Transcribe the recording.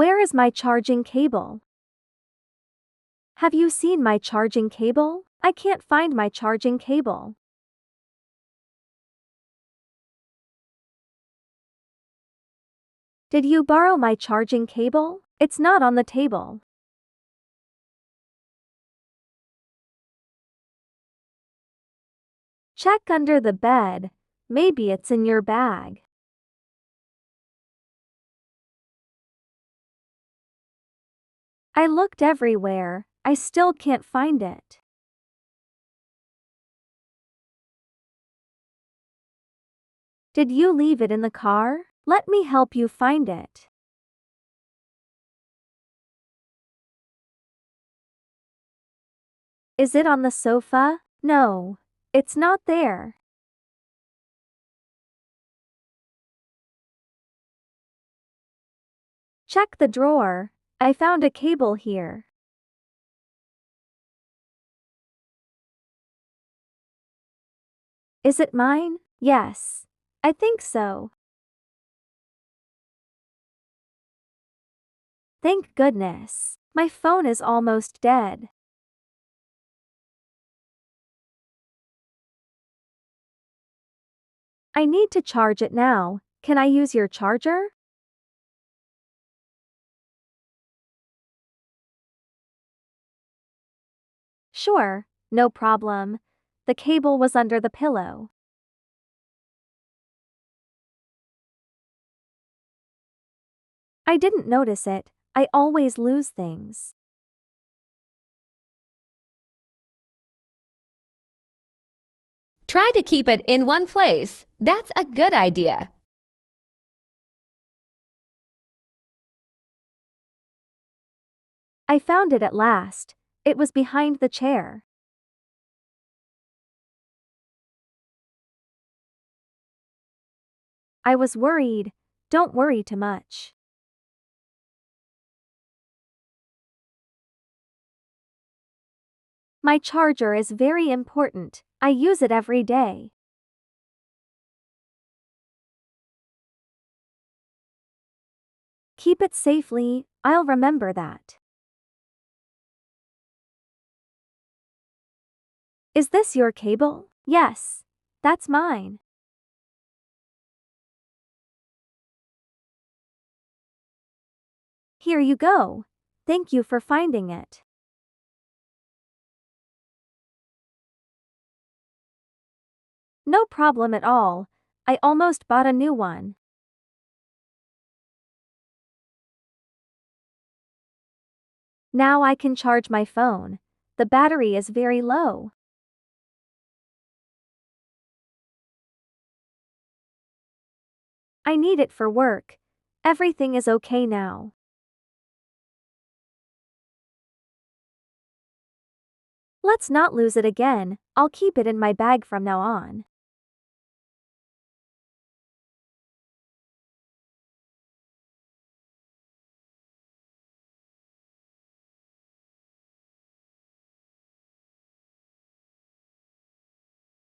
Where is my charging cable? Have you seen my charging cable? I can't find my charging cable. Did you borrow my charging cable? It's not on the table. Check under the bed. Maybe it's in your bag. I looked everywhere. I still can't find it. Did you leave it in the car? Let me help you find it. Is it on the sofa? No, it's not there. Check the drawer. I found a cable here. Is it mine? Yes, I think so. Thank goodness. My phone is almost dead. I need to charge it now. Can I use your charger? Sure, no problem. The cable was under the pillow. I didn't notice it. I always lose things. Try to keep it in one place. That's a good idea. I found it at last. It was behind the chair. I was worried. Don't worry too much. My charger is very important. I use it every day. Keep it safely. I'll remember that. Is this your cable? Yes, that's mine. Here you go. Thank you for finding it. No problem at all. I almost bought a new one. Now I can charge my phone. The battery is very low. I need it for work. Everything is okay now. Let's not lose it again. I'll keep it in my bag from now on.